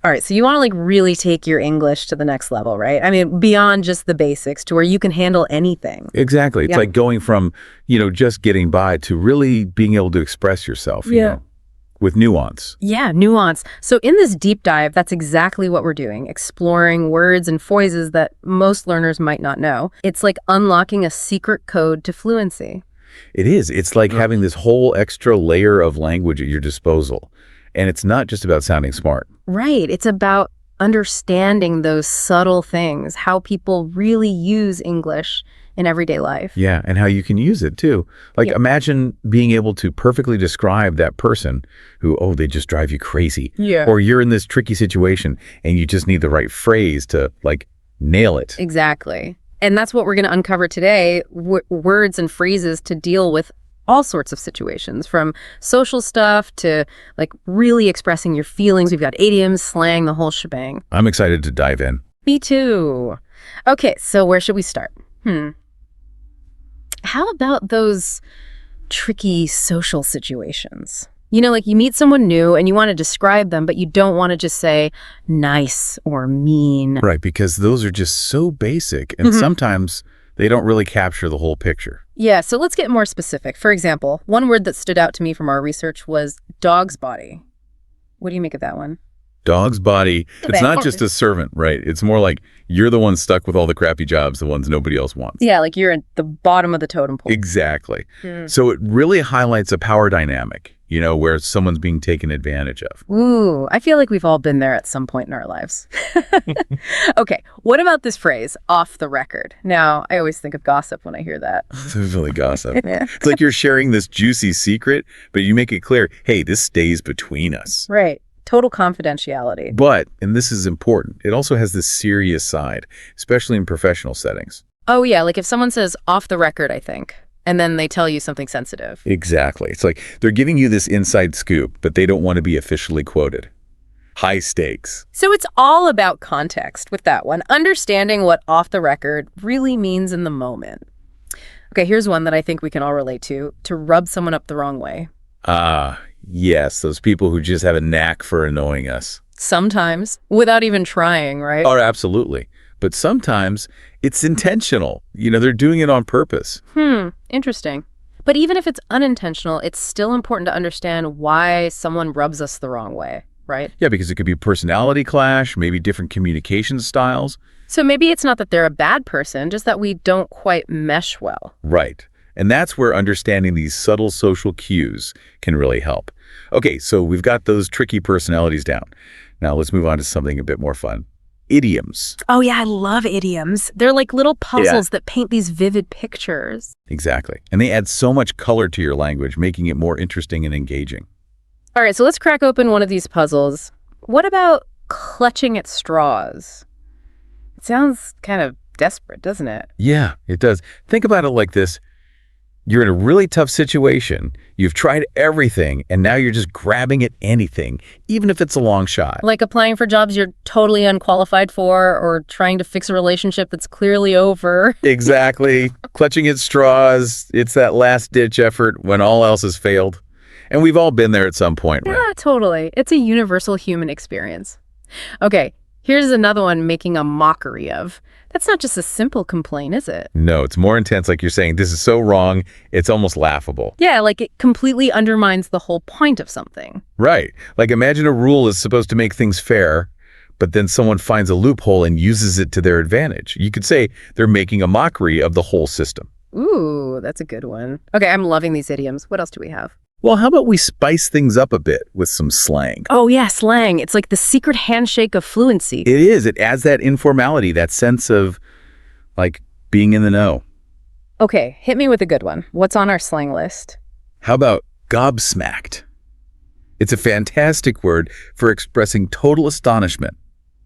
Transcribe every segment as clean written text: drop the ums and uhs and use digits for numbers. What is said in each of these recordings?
All right, so you want to like really take your English to the next level, right? I mean, beyond just the basics to where you can handle anything. Exactly. It's like going from, just getting by to really being able to express yourself, with nuance. Yeah, nuance. So in this deep dive, that's exactly what we're doing, exploring words and phrases that most learners might not know. It's like unlocking a secret code to fluency. It is. It's like having this whole extra layer of language at your disposal. And it's not just about sounding smart. Right. It's about understanding those subtle things, how people really use English in everyday life. Yeah, and how you can use it too. Like imagine being able to perfectly describe that person who, they just drive you crazy. Yeah. Or you're in this tricky situation and you just need the right phrase to nail it. Exactly. And that's what we're going to uncover today, words and phrases to deal with all sorts of situations, from social stuff to really expressing your feelings. We've got idioms, slang, the whole shebang. I'm excited to dive in. Me too. Okay, so where should we start? How about those tricky social situations? You meet someone new and you want to describe them, but you don't want to just say nice or mean. Right, because those are just so basic, and sometimes they don't really capture the whole picture. Yeah, so let's get more specific. For example, one word that stood out to me from our research was dog's body. What do you make of that one? Dog's body. It's not just a servant, right? It's more like you're the one stuck with all the crappy jobs, the ones nobody else wants. Yeah, like you're at the bottom of the totem pole. Exactly. So it really highlights a power dynamic, where someone's being taken advantage of. Ooh, I feel like we've all been there at some point in our lives. Okay, what about this phrase, off the record? Now, I always think of gossip when I hear that. It's really gossip. It's like you're sharing this juicy secret, but you make it clear, hey, this stays between us. Right. Total confidentiality. But, and this is important, it also has this serious side, especially in professional settings. Oh, yeah, like if someone says off the record, I think, and then they tell you something sensitive. Exactly. It's like they're giving you this inside scoop, but they don't want to be officially quoted. High stakes. So it's all about context with that one, understanding what off the record really means in the moment. Okay, here's one that I think we can all relate to rub someone up the wrong way. Yes, those people who just have a knack for annoying us. Sometimes, without even trying, right? Oh, absolutely. But sometimes it's intentional. They're doing it on purpose. Interesting. But even if it's unintentional, it's still important to understand why someone rubs us the wrong way, right? Yeah, because it could be a personality clash, maybe different communication styles. So maybe it's not that they're a bad person, just that we don't quite mesh well. Right. And that's where understanding these subtle social cues can really help. Okay, so we've got those tricky personalities down. Now let's move on to something a bit more fun. Idioms. Oh yeah, I love idioms. They're like little puzzles that paint these vivid pictures. Exactly. And they add so much color to your language, making it more interesting and engaging. All right, so let's crack open one of these puzzles. What about clutching at straws? It sounds kind of desperate, doesn't it? Yeah, it does. Think about it like this. You're in a really tough situation. You've tried everything, and now you're just grabbing at anything, even if it's a long shot. Like applying for jobs you're totally unqualified for, or trying to fix a relationship that's clearly over. Exactly. Clutching at straws. It's that last-ditch effort when all else has failed. And we've all been there at some point, right? Yeah, totally. It's a universal human experience. Okay, here's another one making a mockery of. That's not just a simple complaint, is it? No, it's more intense, like you're saying. This is so wrong, it's almost laughable. Yeah, like it completely undermines the whole point of something. Right. Like imagine a rule is supposed to make things fair, but then someone finds a loophole and uses it to their advantage. You could say they're making a mockery of the whole system. Ooh, that's a good one. Okay, I'm loving these idioms. What else do we have? Well, how about we spice things up a bit with some slang? Oh, yeah, slang. It's like the secret handshake of fluency. It is. It adds that informality, that sense of, being in the know. Okay, hit me with a good one. What's on our slang list? How about gobsmacked? It's a fantastic word for expressing total astonishment.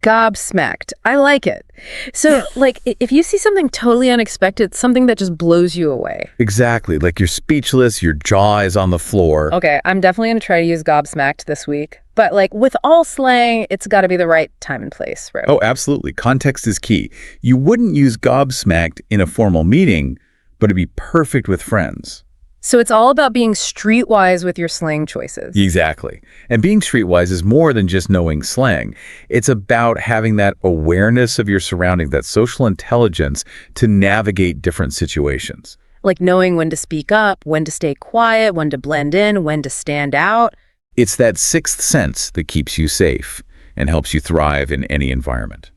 Gobsmacked. I like it. So, if you see something totally unexpected, something that just blows you away. Exactly. Like you're speechless, your jaw is on the floor. Okay, I'm definitely going to try to use gobsmacked this week. But, with all slang, it's got to be the right time and place, right? Oh, absolutely. Context is key. You wouldn't use gobsmacked in a formal meeting, but it'd be perfect with friends. So it's all about being streetwise with your slang choices. Exactly. And being streetwise is more than just knowing slang. It's about having that awareness of your surroundings, that social intelligence to navigate different situations. Like knowing when to speak up, when to stay quiet, when to blend in, when to stand out. It's that sixth sense that keeps you safe and helps you thrive in any environment.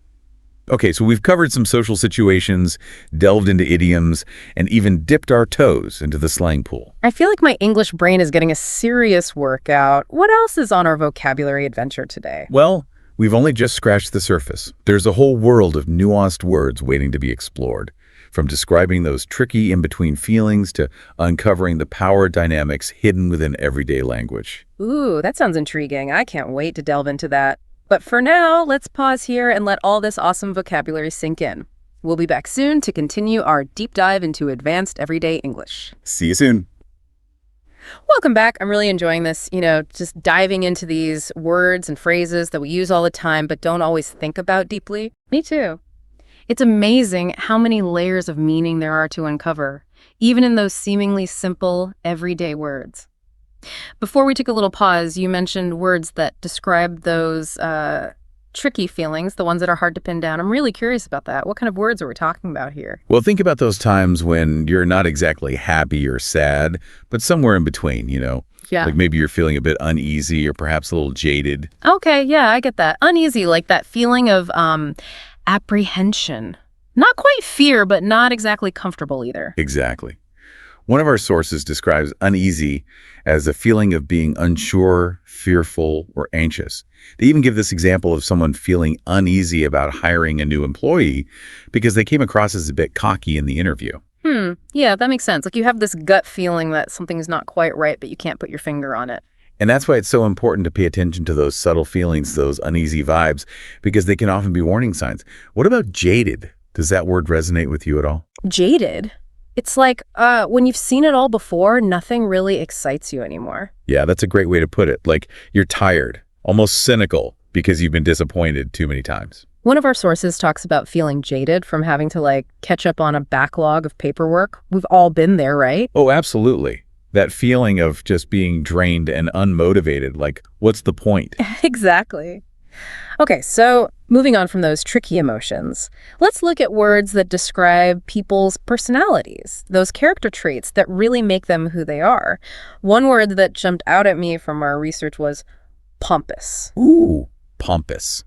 Okay, so we've covered some social situations, delved into idioms, and even dipped our toes into the slang pool. I feel like my English brain is getting a serious workout. What else is on our vocabulary adventure today? Well, we've only just scratched the surface. There's a whole world of nuanced words waiting to be explored, from describing those tricky in-between feelings to uncovering the power dynamics hidden within everyday language. Ooh, that sounds intriguing. I can't wait to delve into that. But for now, let's pause here and let all this awesome vocabulary sink in. We'll be back soon to continue our deep dive into advanced everyday English. See you soon. Welcome back. I'm really enjoying this, just diving into these words and phrases that we use all the time but don't always think about deeply. Me too. It's amazing how many layers of meaning there are to uncover, even in those seemingly simple, everyday words. Before we took a little pause, you mentioned words that describe those tricky feelings, the ones that are hard to pin down. I'm really curious about that. What kind of words are we talking about here? Well, think about those times when you're not exactly happy or sad, but somewhere in between, Yeah. Like maybe you're feeling a bit uneasy or perhaps a little jaded. Okay, yeah, I get that. Uneasy, like that feeling of apprehension. Not quite fear, but not exactly comfortable either. Exactly. One of our sources describes uneasy as a feeling of being unsure, fearful, or anxious. They even give this example of someone feeling uneasy about hiring a new employee because they came across as a bit cocky in the interview. Yeah, that makes sense. Like you have this gut feeling that something's not quite right, but you can't put your finger on it. And that's why it's so important to pay attention to those subtle feelings, those uneasy vibes, because they can often be warning signs. What about jaded? Does that word resonate with you at all? Jaded? It's like when you've seen it all before, nothing really excites you anymore. Yeah, that's a great way to put it. Like you're tired, almost cynical because you've been disappointed too many times. One of our sources talks about feeling jaded from having to catch up on a backlog of paperwork. We've all been there, right? Oh, absolutely. That feeling of just being drained and unmotivated, like what's the point? Exactly. Okay, so moving on from those tricky emotions, let's look at words that describe people's personalities, those character traits that really make them who they are. One word that jumped out at me from our research was pompous. Ooh, pompous.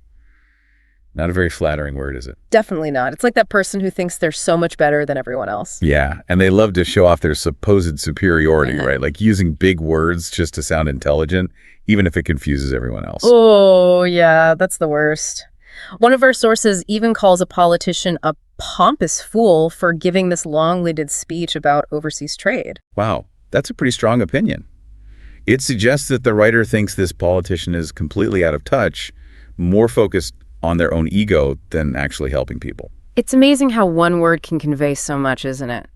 Not a very flattering word, is it? Definitely not. It's like that person who thinks they're so much better than everyone else. Yeah, and they love to show off their supposed superiority, right? Like using big words just to sound intelligent, even if it confuses everyone else. Oh, yeah, that's the worst. One of our sources even calls a politician a pompous fool for giving this long-winded speech about overseas trade. Wow, that's a pretty strong opinion. It suggests that the writer thinks this politician is completely out of touch, more focused on their own ego than actually helping people. It's amazing how one word can convey so much, isn't it?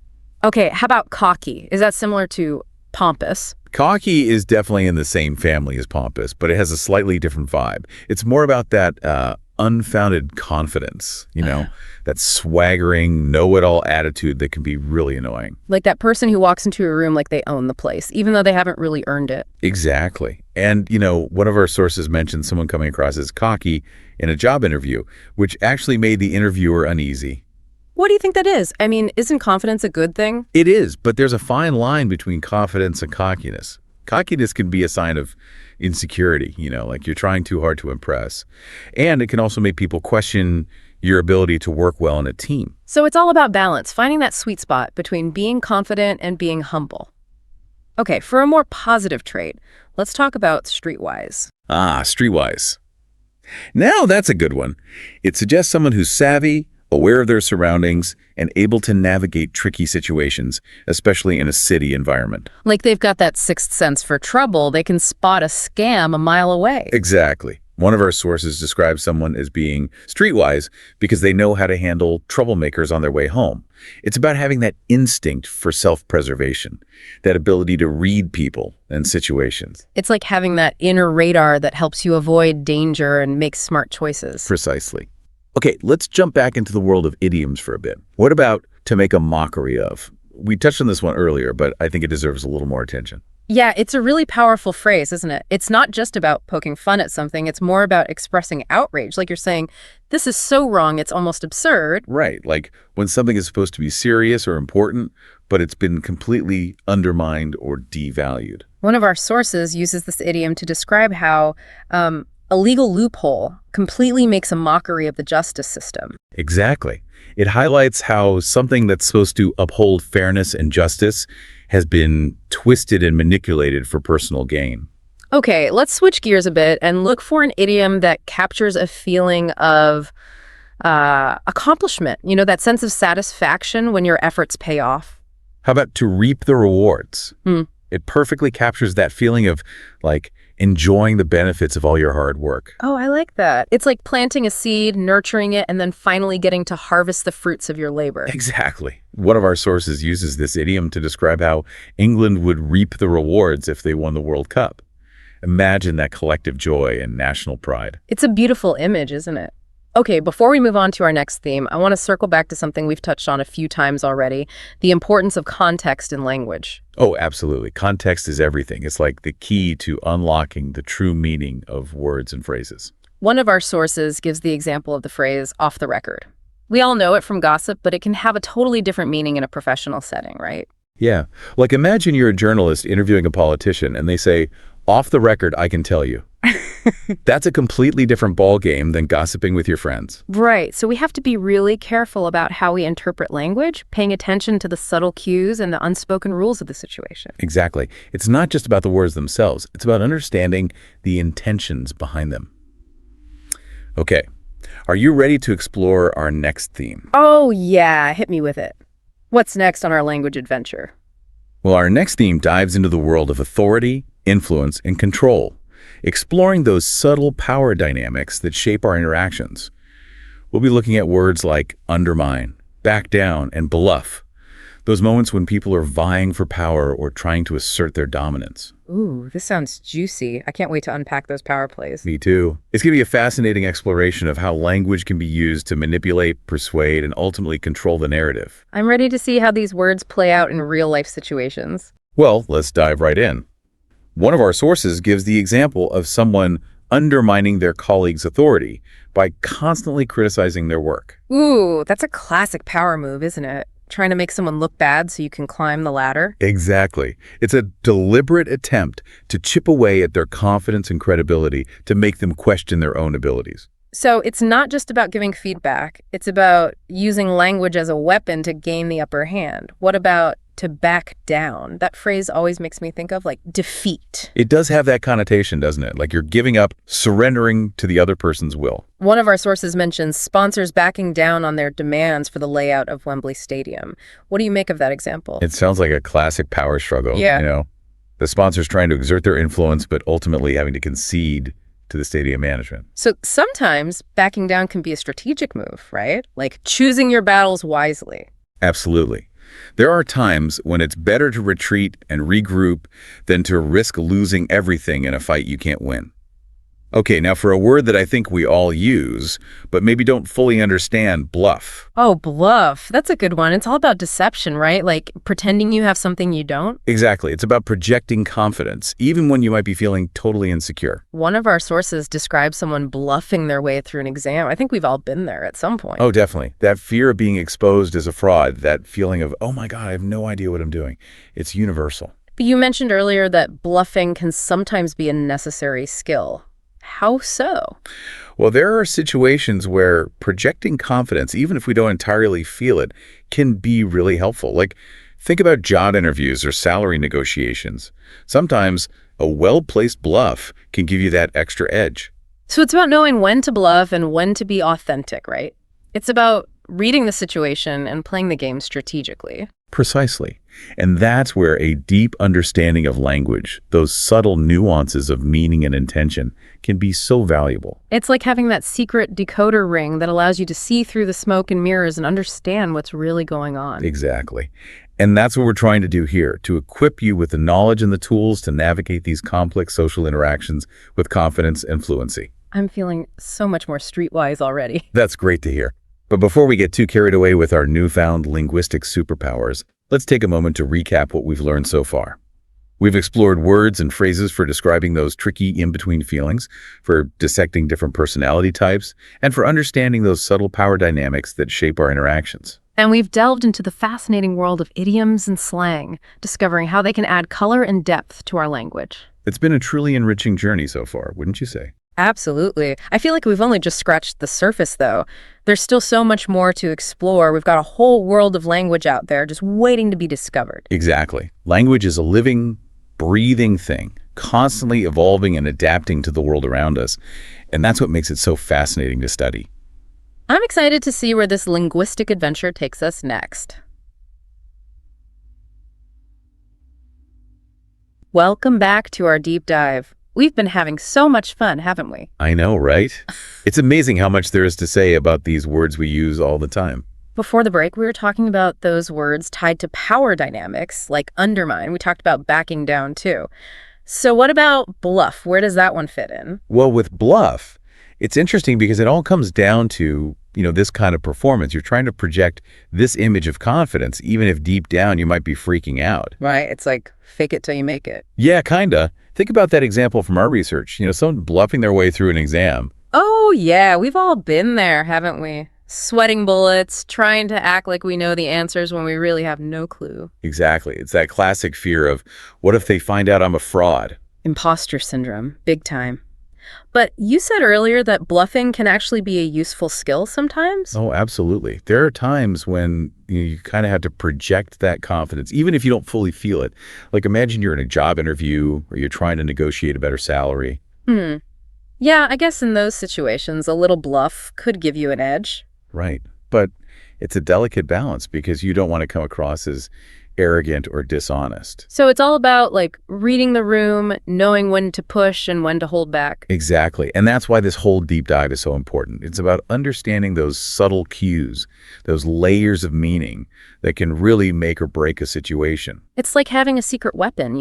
Okay, how about cocky? Is that similar to pompous? Cocky is definitely in the same family as pompous, but it has a slightly different vibe. It's more about that unfounded confidence, that swaggering, know-it-all attitude that can be really annoying. Like that person who walks into a room like they own the place, even though they haven't really earned it. Exactly. And, one of our sources mentioned someone coming across as cocky in a job interview, which actually made the interviewer uneasy. What do you think that is? I mean, isn't confidence a good thing? It is, but there's a fine line between confidence and cockiness. Cockiness can be a sign of insecurity, like you're trying too hard to impress. And it can also make people question your ability to work well in a team. So it's all about balance, finding that sweet spot between being confident and being humble. Okay, for a more positive trait, let's talk about streetwise. Ah, streetwise. Now that's a good one. It suggests someone who's savvy, aware of their surroundings, and able to navigate tricky situations, especially in a city environment. Like they've got that sixth sense for trouble. They can spot a scam a mile away. Exactly. One of our sources describes someone as being streetwise because they know how to handle troublemakers on their way home. It's about having that instinct for self-preservation, that ability to read people and situations. It's like having that inner radar that helps you avoid danger and make smart choices. Precisely. Okay, let's jump back into the world of idioms for a bit. What about to make a mockery of, We touched on this one earlier, but I think it deserves a little more attention. Yeah, it's a really powerful phrase, isn't it? It's not just about poking fun at something. It's more about expressing outrage. Like you're saying, this is so wrong, it's almost absurd. Right, like when something is supposed to be serious or important, but it's been completely undermined or devalued. One of our sources uses this idiom to describe how a legal loophole completely makes a mockery of the justice system. Exactly. It highlights how something that's supposed to uphold fairness and justice has been twisted and manipulated for personal gain. Okay, let's switch gears a bit and look for an idiom that captures a feeling of accomplishment, that sense of satisfaction when your efforts pay off. How about to reap the rewards? Hmm. It perfectly captures that feeling of, like, enjoying the benefits of all your hard work. Oh, I like that. It's like planting a seed, nurturing it, and then finally getting to harvest the fruits of your labor. Exactly. One of our sources uses this idiom to describe how England would reap the rewards if they won the World Cup. Imagine that collective joy and national pride. It's a beautiful image, isn't it? Okay, before we move on to our next theme, I want to circle back to something we've touched on a few times already, the importance of context in language. Oh, absolutely. Context is everything. It's like the key to unlocking the true meaning of words and phrases. One of our sources gives the example of the phrase off the record. We all know it from gossip, but it can have a totally different meaning in a professional setting, right? Yeah. Like imagine you're a journalist interviewing a politician and they say, off the record, I can tell you. That's a completely different ballgame than gossiping with your friends. Right. So we have to be really careful about how we interpret language, paying attention to the subtle cues and the unspoken rules of the situation. Exactly. It's not just about the words themselves. It's about understanding the intentions behind them. Okay. Are you ready to explore our next theme? Oh, yeah. Hit me with it. What's next on our language adventure? Well, our next theme dives into the world of authority, influence, and control, exploring those subtle power dynamics that shape our interactions. We'll be looking at words like undermine, back down, and bluff, those moments when people are vying for power or trying to assert their dominance. Ooh, this sounds juicy. I can't wait to unpack those power plays. Me too. It's going to be a fascinating exploration of how language can be used to manipulate, persuade, and ultimately control the narrative. I'm ready to see how these words play out in real-life situations. Well, let's dive right in. One of our sources gives the example of someone undermining their colleague's authority by constantly criticizing their work. Ooh, that's a classic power move, isn't it? Trying to make someone look bad so you can climb the ladder. Exactly. It's a deliberate attempt to chip away at their confidence and credibility to make them question their own abilities. So it's not just about giving feedback. It's about using language as a weapon to gain the upper hand. What about to back down? That phrase always makes me think of like defeat. It does have that connotation, doesn't it? Like you're giving up, surrendering to the other person's will. One of our sources mentions sponsors backing down on their demands for the layout of Wembley Stadium. What do you make of that example? It sounds like a classic power struggle. Yeah. The sponsors trying to exert their influence, but ultimately having to concede to the stadium management. So sometimes backing down can be a strategic move, right? Like choosing your battles wisely. Absolutely. There are times when it's better to retreat and regroup than to risk losing everything in a fight you can't win. Okay, now for a word that I think we all use, but maybe don't fully understand, bluff. Oh, bluff. That's a good one. It's all about deception, right? Like pretending you have something you don't. Exactly. It's about projecting confidence, even when you might be feeling totally insecure. One of our sources describes someone bluffing their way through an exam. I think we've all been there at some point. Oh, definitely. That fear of being exposed as a fraud, that feeling of, oh my God, I have no idea what I'm doing. It's universal. But you mentioned earlier that bluffing can sometimes be a necessary skill. How so? Well, there are situations where projecting confidence, even if we don't entirely feel it, can be really helpful. Like, think about job interviews or salary negotiations. Sometimes a well-placed bluff can give you that extra edge. So it's about knowing when to bluff and when to be authentic, right? It's about reading the situation and playing the game strategically. Precisely. And that's where a deep understanding of language, those subtle nuances of meaning and intention, can be so valuable. It's like having that secret decoder ring that allows you to see through the smoke and mirrors and understand what's really going on. Exactly. And that's what we're trying to do here, to equip you with the knowledge and the tools to navigate these complex social interactions with confidence and fluency. I'm feeling so much more streetwise already. That's great to hear. But before we get too carried away with our newfound linguistic superpowers, Let's take a moment to recap what we've learned so far. We've explored words and phrases for describing those tricky in-between feelings, for dissecting different personality types, and for understanding those subtle power dynamics that shape our interactions. And we've delved into the fascinating world of idioms and slang, discovering how they can add color and depth to our language. It's been a truly enriching journey so far, wouldn't you say? Absolutely. I feel like we've only just scratched the surface, though. There's still so much more to explore. We've got a whole world of language out there just waiting to be discovered. Exactly. Language is a living, breathing thing, constantly evolving and adapting to the world around us. And that's what makes it so fascinating to study. I'm excited to see where this linguistic adventure takes us next. Welcome back to our deep dive. We've been having so much fun, haven't we? I know, right? It's amazing how much there is to say about these words we use all the time. Before the break, we were talking about those words tied to power dynamics, like undermine. We talked about backing down, too. So what about bluff? Where does that one fit in? Well, with bluff, it's interesting because it all comes down to, this kind of performance. You're trying to project this image of confidence, even if deep down you might be freaking out. Right. It's like fake it till you make it. Yeah, kinda. Think about that example from our research. Someone bluffing their way through an exam. Oh, yeah. We've all been there, haven't we? Sweating bullets, trying to act like we know the answers when we really have no clue. Exactly. It's that classic fear of, what if they find out I'm a fraud? Imposter syndrome, big time. But you said earlier that bluffing can actually be a useful skill sometimes? Oh, absolutely. There are times when you kind of have to project that confidence, even if you don't fully feel it. Like imagine you're in a job interview or you're trying to negotiate a better salary. Yeah, I guess in those situations, a little bluff could give you an edge. Right. But it's a delicate balance because you don't want to come across as arrogant or dishonest. So it's all about reading the room, knowing when to push and when to hold back. Exactly. And that's why this whole deep dive is so important. It's about understanding those subtle cues, those layers of meaning that can really make or break a situation. It's like having a secret weapon,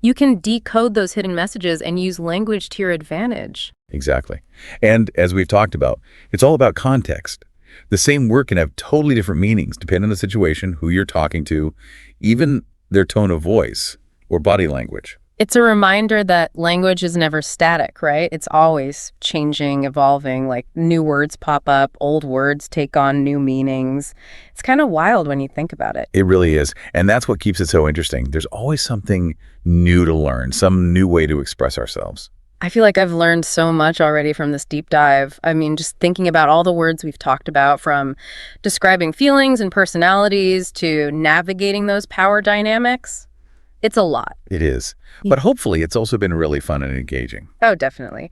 You can decode those hidden messages and use language to your advantage. Exactly. And as we've talked about, it's all about context. The same word can have totally different meanings depending on the situation, who you're talking to, even their tone of voice or body language. It's a reminder that language is never static, right? It's always changing, evolving, new words pop up, old words take on new meanings. It's kind of wild when you think about it. It really is. And that's what keeps it so interesting. There's always something new to learn, some new way to express ourselves. I feel like I've learned so much already from this deep dive. I mean, just thinking about all the words we've talked about, from describing feelings and personalities to navigating those power dynamics. It's a lot. It is. But hopefully it's also been really fun and engaging. Oh, definitely.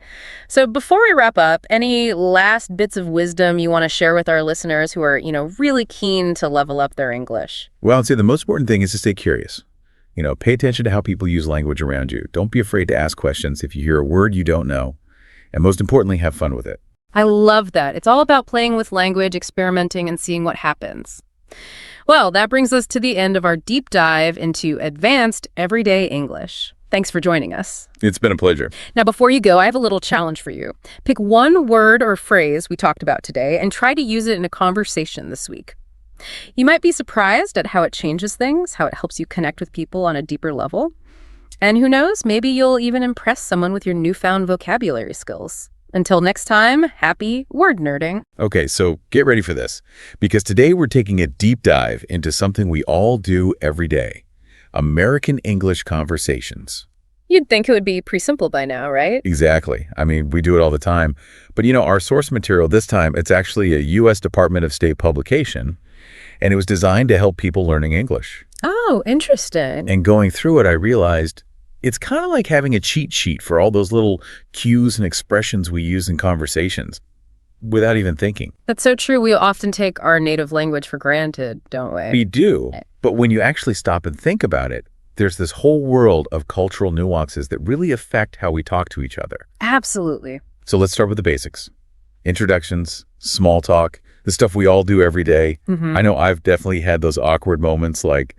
So before we wrap up, any last bits of wisdom you want to share with our listeners who are, really keen to level up their English? Well, I'd say the most important thing is to stay curious. Pay attention to how people use language around you. Don't be afraid to ask questions if you hear a word you don't know. And most importantly, have fun with it. I love that. It's all about playing with language, experimenting, and seeing what happens. Well, that brings us to the end of our deep dive into advanced everyday English. Thanks for joining us. It's been a pleasure. Now, before you go, I have a little challenge for you. Pick one word or phrase we talked about today and try to use it in a conversation this week. You might be surprised at how it changes things, how it helps you connect with people on a deeper level. And who knows, maybe you'll even impress someone with your newfound vocabulary skills. Until next time, happy word nerding. Okay, so get ready for this, because today we're taking a deep dive into something we all do every day: American English conversations. You'd think it would be pretty simple by now, right? Exactly. I mean, we do it all the time. But our source material this time, it's actually a U.S. Department of State publication, and it was designed to help people learning English. Oh, interesting. And going through it, I realized it's kind of like having a cheat sheet for all those little cues and expressions we use in conversations without even thinking. That's so true. We often take our native language for granted, don't we? We do. But when you actually stop and think about it, there's this whole world of cultural nuances that really affect how we talk to each other. Absolutely. So let's start with the basics. Introductions, small talk, the stuff we all do every day. I know I've definitely had those awkward moments, like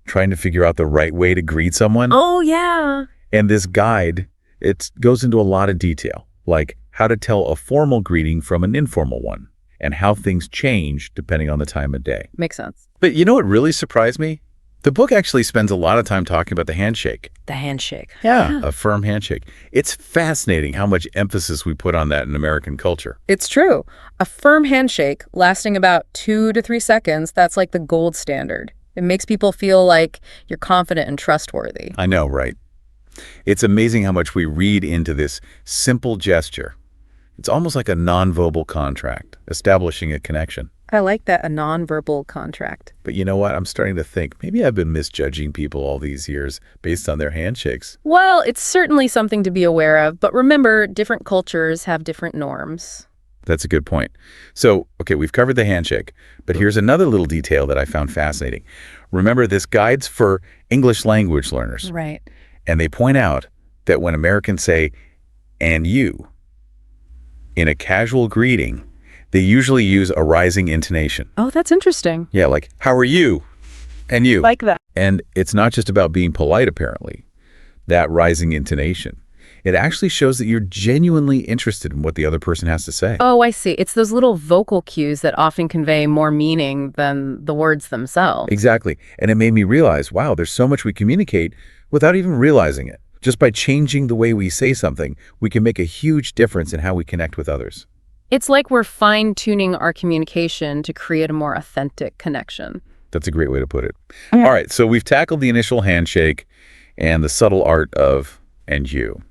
trying to figure out the right way to greet someone. Oh, yeah. And this guide, it goes into a lot of detail, like how to tell a formal greeting from an informal one, and how things change depending on the time of day. Makes sense. But you know what really surprised me? The book actually spends a lot of time talking about the handshake. The handshake. Yeah, a firm handshake. It's fascinating how much emphasis we put on that in American culture. It's true. A firm handshake lasting about 2 to 3 seconds, that's like the gold standard. It makes people feel like you're confident and trustworthy. I know, right? It's amazing how much we read into this simple gesture. It's almost like a nonverbal contract, establishing a connection. I like that, a nonverbal contract. But you know what? I'm starting to think maybe I've been misjudging people all these years based on their handshakes. Well, it's certainly something to be aware of, but remember, different cultures have different norms. That's a good point. So, okay, we've covered the handshake, but here's another little detail that I found fascinating. Remember, this guide's for English language learners. Right. And they point out that when Americans say, "and you," in a casual greeting, they usually use a rising intonation. Oh, that's interesting. Yeah, like, "How are you?" "And you." Like that. And it's not just about being polite, apparently. That rising intonation. It actually shows that you're genuinely interested in what the other person has to say. Oh, I see. It's those little vocal cues that often convey more meaning than the words themselves. Exactly. And it made me realize, wow, there's so much we communicate without even realizing it. Just by changing the way we say something, we can make a huge difference in how we connect with others. It's like we're fine-tuning our communication to create a more authentic connection. That's a great way to put it. All right, so we've tackled the initial handshake and the subtle art of "and you."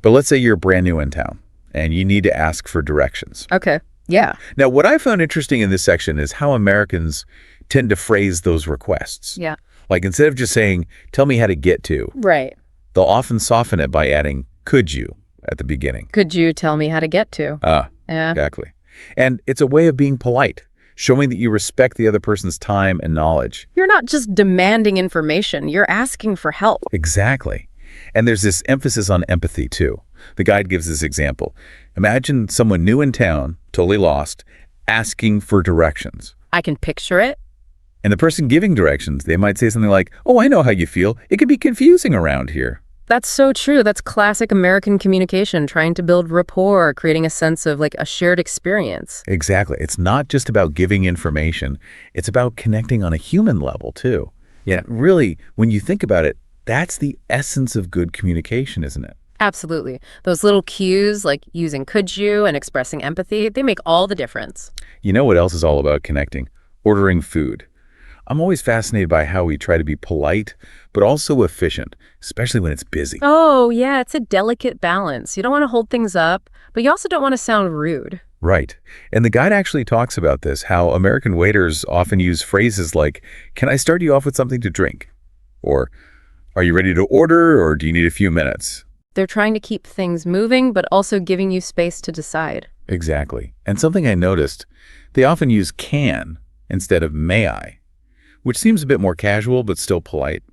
But let's say you're brand new in town and you need to ask for directions. Okay. Yeah. Now, what I found interesting in this section is how Americans tend to phrase those requests. Yeah. Like instead of just saying, "tell me how to get to," Right. they'll often soften it by adding "could you" at the beginning. Could you tell me how to get to? Yeah. Exactly. And it's a way of being polite, showing that you respect the other person's time and knowledge. You're not just demanding information. You're asking for help. Exactly. And there's this emphasis on empathy, too. The guide gives this example. Imagine someone new in town, totally lost, asking for directions. I can picture it. And the person giving directions, they might say something like, "Oh, I know how you feel. It can be confusing around here." That's so true. That's classic American communication, trying to build rapport, creating a sense of like a shared experience. Exactly. It's not just about giving information. It's about connecting on a human level, too. Yeah, really, when you think about it, that's the essence of good communication, isn't it? Absolutely. Those little cues like using "could you" and expressing empathy, they make all the difference. You know what else is all about connecting? Ordering food. I'm always fascinated by how we try to be polite, but also efficient, especially when it's busy. Oh, yeah, it's a delicate balance. You don't want to hold things up, but you also don't want to sound rude. Right. And the guide actually talks about this, how American waiters often use phrases like, "Can I start you off with something to drink?" Or, "Are you ready to order, or do you need a few minutes?" They're trying to keep things moving, but also giving you space to decide. Exactly. And something I noticed, they often use "can" instead of "may I," which seems a bit more casual but still polite.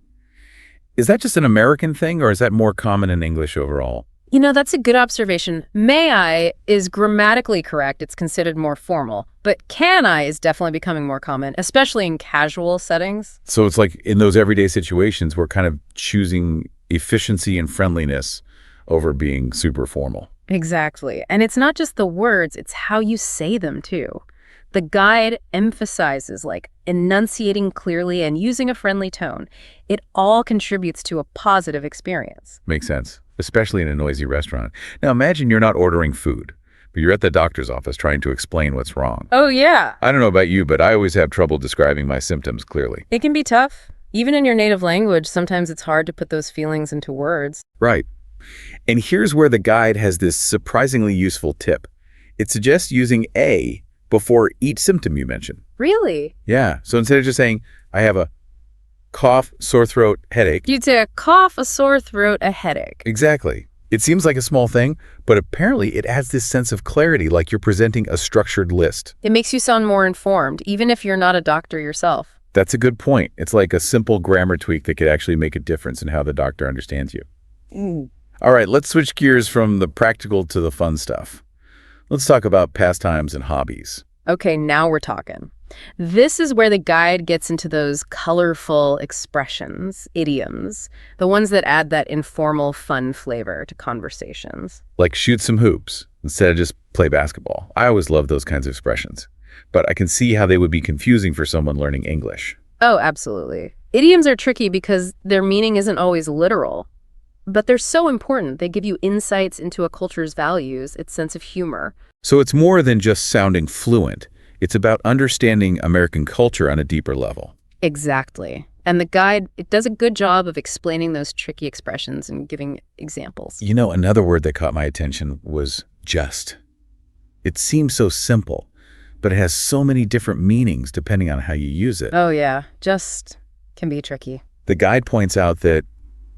Is that just an American thing, or is that more common in English overall? You know, that's a good observation. "May I" is grammatically correct. It's considered more formal. But "can I" is definitely becoming more common, especially in casual settings. So it's like in those everyday situations, we're kind of choosing efficiency and friendliness over being super formal. Exactly. And it's not just the words, it's how you say them too. The guide emphasizes like enunciating clearly and using a friendly tone. It all contributes to a positive experience. Makes sense, especially in a noisy restaurant. Now imagine you're not ordering food, but you're at the doctor's office trying to explain what's wrong. Oh, yeah. I don't know about you, but I always have trouble describing my symptoms clearly. It can be tough. Even in your native language, sometimes it's hard to put those feelings into words. Right. And here's where the guide has this surprisingly useful tip. It suggests using "a" before each symptom you mention. Really? Yeah. So instead of just saying, "I have a cough, sore throat, headache." You'd say a cough, a sore throat, a headache. Exactly. It seems like a small thing, but apparently it adds this sense of clarity, like you're presenting a structured list. It makes you sound more informed, even if you're not a doctor yourself. That's a good point. It's like a simple grammar tweak that could actually make a difference in how the doctor understands you. All right, let's switch gears from the practical to the fun stuff. Let's talk about pastimes and hobbies. Okay, now we're talking. This is where the guide gets into those colorful expressions, idioms, the ones that add that informal, fun flavor to conversations. Like shoot some hoops. instead of just play basketball. I always love those kinds of expressions, but I can see how they would be confusing for someone learning English. Oh, absolutely. Idioms are tricky because their meaning isn't always literal, but they're so important. They give you insights into a culture's values, its sense of humor. So it's more than just sounding fluent. It's about understanding American culture on a deeper level. Exactly. And the guide, it does a good job of explaining those tricky expressions and giving examples. You know, another word that caught my attention was just. It seems so simple, but it has so many different meanings depending on how you use it. Oh yeah, just can be tricky. The guide points out that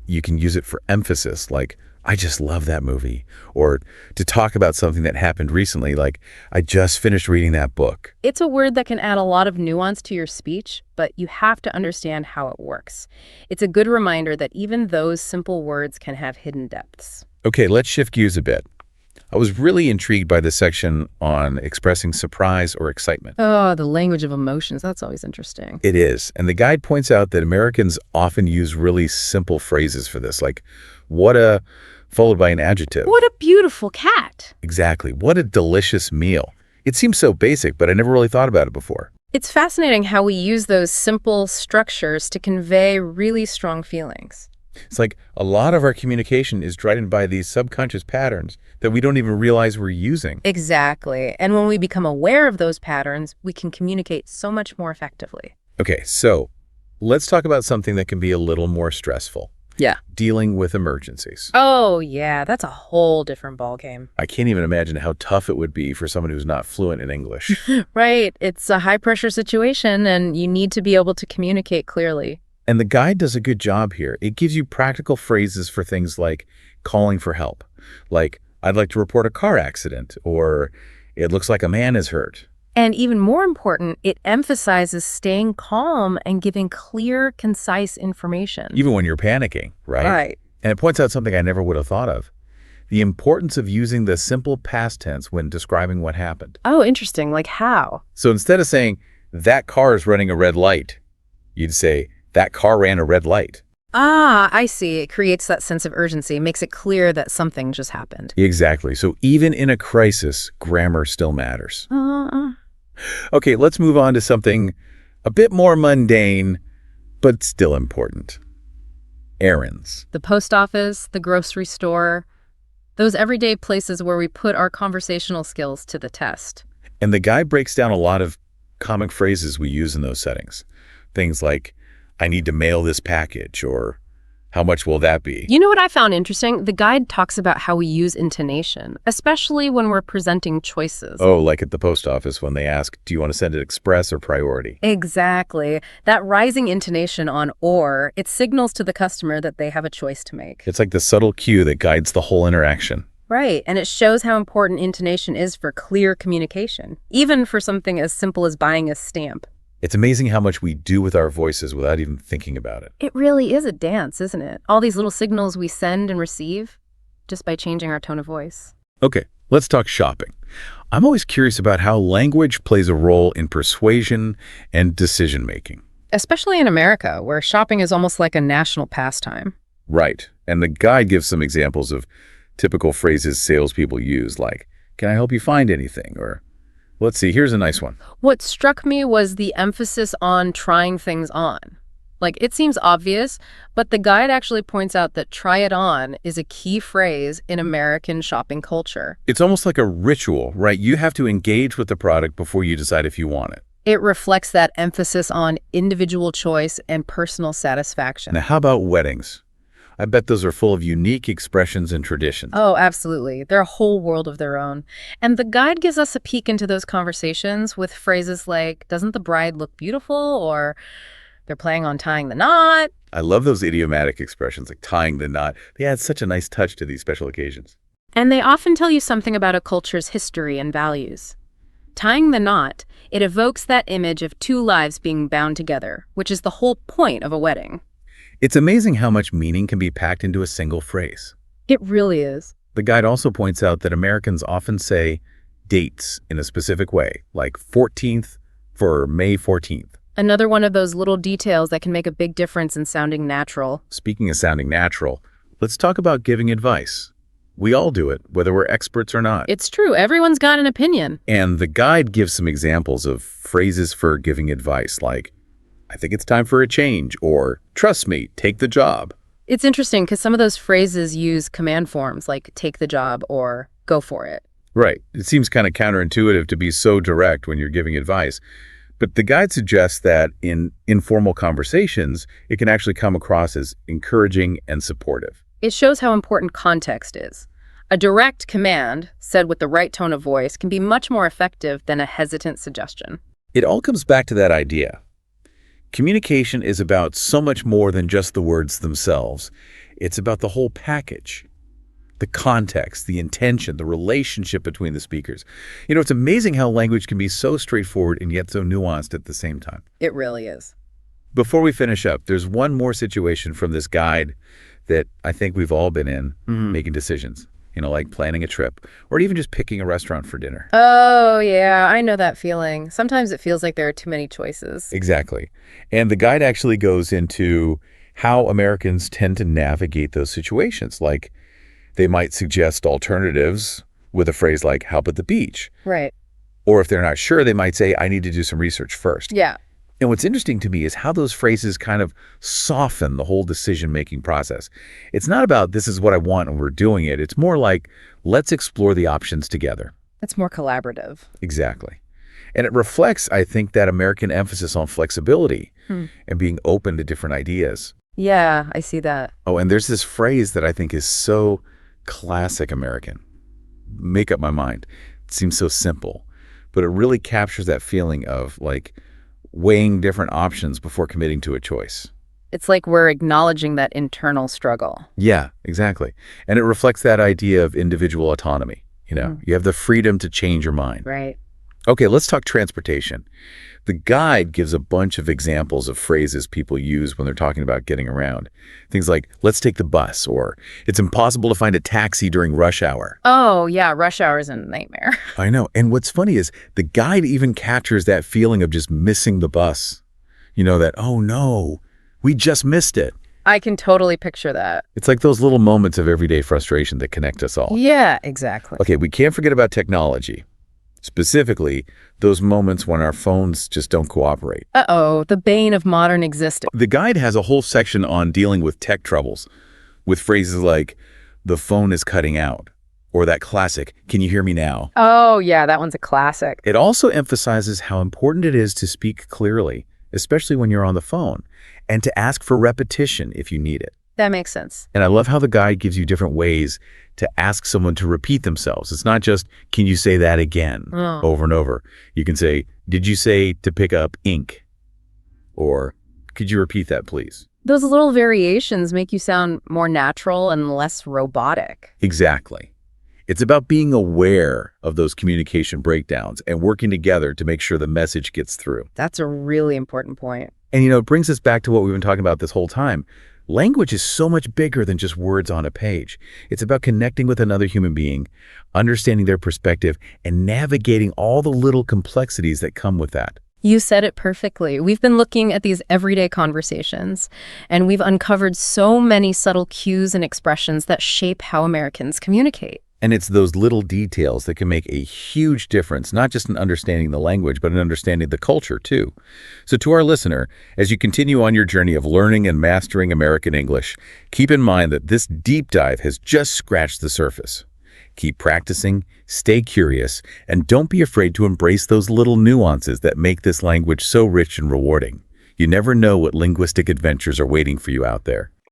you can use it for emphasis, like, I just love that movie, or to talk about something that happened recently, like, I just finished reading that book. It's a word that can add a lot of nuance to your speech, but you have to understand how it works. It's a good reminder that even those simple words can have hidden depths. Okay, let's shift gears a bit. I was really intrigued by the section on expressing surprise or excitement. Oh, the language of emotions. That's always interesting. It is. And the guide points out that Americans often use really simple phrases for this, like, what a, followed by an adjective. What a beautiful cat. Exactly. What a delicious meal. It seems so basic, but I never really thought about it before. It's fascinating how we use those simple structures to convey really strong feelings. It's like a lot of our communication is driven by these subconscious patterns that we don't even realize we're using. Exactly. And when we become aware of those patterns, we can communicate so much more effectively. Okay, so let's talk about something that can be a little more stressful. Yeah. Dealing with emergencies. Oh, yeah, that's a whole different ballgame. I can't even imagine how tough it would be for someone who's not fluent in English. Right. It's a high-pressure situation, and you need to be able to communicate clearly. And the guide does a good job here. It gives you practical phrases for things like calling for help, like, I'd like to report a car accident, or it looks like a man is hurt. And even more important, it emphasizes staying calm and giving clear, concise information. Even when you're panicking, right? Right. And it points out something I never would have thought of. The importance of using the simple past tense when describing what happened. Oh, interesting. Like how? So instead of saying, that car is running a red light, you'd say, that car ran a red light. Ah, I see. It creates that sense of urgency, makes it clear that something just happened. Exactly. So even in a crisis, grammar still matters. Uh, Okay, let's move on to something a bit more mundane, but still important. Errands. the post office, the grocery store, those everyday places where we put our conversational skills to the test. And the guy breaks down a lot of common phrases we use in those settings. Things like, I need to mail this package, or how much will that be? You know what I found interesting? The guide talks about how we use intonation, especially when we're presenting choices. Oh, like at the post office when they ask, do you want to send it express or priority? Exactly. That rising intonation on or, it signals to the customer that they have a choice to make. It's like the subtle cue that guides the whole interaction. Right, and it shows how important intonation is for clear communication, even for something as simple as buying a stamp. It's amazing how much we do with our voices without even thinking about it. It really is a dance, isn't it? All these little signals we send and receive just by changing our tone of voice. Okay, let's talk shopping. I'm always curious about how language plays a role in persuasion and decision-making. Especially in America, where shopping is almost like a national pastime. Right, and the guide gives some examples of typical phrases salespeople use, like, can I help you find anything? Or, let's see, here's a nice one. What struck me was the emphasis on trying things on. Like, it seems obvious, but the guide actually points out that try it on is a key phrase in American shopping culture. It's almost like a ritual, right? You have to engage with the product before you decide if you want it. It reflects that emphasis on individual choice and personal satisfaction. Now, how about weddings? I bet those are full of unique expressions and traditions. Oh, absolutely. They're a whole world of their own. And the guide gives us a peek into those conversations with phrases like, doesn't the bride look beautiful? Or they're planning on tying the knot. I love those idiomatic expressions like tying the knot. They add such a nice touch to these special occasions. And they often tell you something about a culture's history and values. Tying the knot, it evokes that image of two lives being bound together, which is the whole point of a wedding. It's amazing how much meaning can be packed into a single phrase. It really is. The guide also points out that Americans often say dates in a specific way, like 14th for May 14th. Another one of those little details that can make a big difference in sounding natural. Speaking of sounding natural, let's talk about giving advice. We all do it, whether we're experts or not. It's true. Everyone's got an opinion. And the guide gives some examples of phrases for giving advice, like, I think it's time for a change, or trust me, take the job. It's interesting because some of those phrases use command forms like take the job or go for it. Right. It seems kind of counterintuitive to be so direct when you're giving advice. But the guide suggests that in informal conversations, it can actually come across as encouraging and supportive. It shows how important context is. A direct command, said with the right tone of voice, can be much more effective than a hesitant suggestion. It all comes back to that idea. Communication is about so much more than just the words themselves. It's about the whole package. The context, the intention, the relationship between the speakers. You know, it's amazing how language can be so straightforward and yet so nuanced at the same time. It really is. Before we finish up, there's one more situation from this guide that I think we've all been in, making decisions, like planning a trip or even just picking a restaurant for dinner. Oh, yeah, I know that feeling. Sometimes it feels like there are too many choices. Exactly. And the guide actually goes into how Americans tend to navigate those situations. Like, they might suggest alternatives with a phrase like, how about the beach? Right. Or if they're not sure, they might say, I need to do some research first. Yeah. And what's interesting to me is how those phrases kind of soften the whole decision-making process. It's not about this is what I want and we're doing it. It's more like, let's explore the options together. It's more collaborative. Exactly. And it reflects, I think, that American emphasis on flexibility and being open to different ideas. Yeah, I see that. Oh, and there's this phrase that I think is so classic American. Make up my mind. It seems so simple, but it really captures that feeling of like weighing different options before committing to a choice. It's like we're acknowledging that internal struggle. Yeah, exactly. And it reflects that idea of individual autonomy. You have the freedom to change your mind. Right. Okay, let's talk transportation. The guide gives a bunch of examples of phrases people use when they're talking about getting around. Things like, let's take the bus, or it's impossible to find a taxi during rush hour. Oh, yeah, rush hour is a nightmare. I know. And what's funny is the guide even captures that feeling of just missing the bus. That, oh no, we just missed it. I can totally picture that. It's like those little moments of everyday frustration that connect us all. Yeah, exactly. Okay, we can't forget about technology. Specifically, those moments when our phones just don't cooperate. Uh-oh, the bane of modern existence. The guide has a whole section on dealing with tech troubles, with phrases like, the phone is cutting out, or that classic, can you hear me now? Oh, yeah, that one's a classic. It also emphasizes how important it is to speak clearly, especially when you're on the phone, and to ask for repetition if you need it. That makes sense. And I love how the guide gives you different ways to ask someone to repeat themselves. It's not just, can you say that again, over and over. You can say, did you say to pick up ink? Or, could you repeat that, please? Those little variations make you sound more natural and less robotic. Exactly. It's about being aware of those communication breakdowns and working together to make sure the message gets through. That's a really important point. And it brings us back to what we've been talking about this whole time. Language is so much bigger than just words on a page. It's about connecting with another human being, understanding their perspective, and navigating all the little complexities that come with that. You said it perfectly. We've been looking at these everyday conversations, and we've uncovered so many subtle cues and expressions that shape how Americans communicate. And it's those little details that can make a huge difference, not just in understanding the language, but in understanding the culture, too. So to our listener, as you continue on your journey of learning and mastering American English, keep in mind that this deep dive has just scratched the surface. Keep practicing, stay curious, and don't be afraid to embrace those little nuances that make this language so rich and rewarding. You never know what linguistic adventures are waiting for you out there.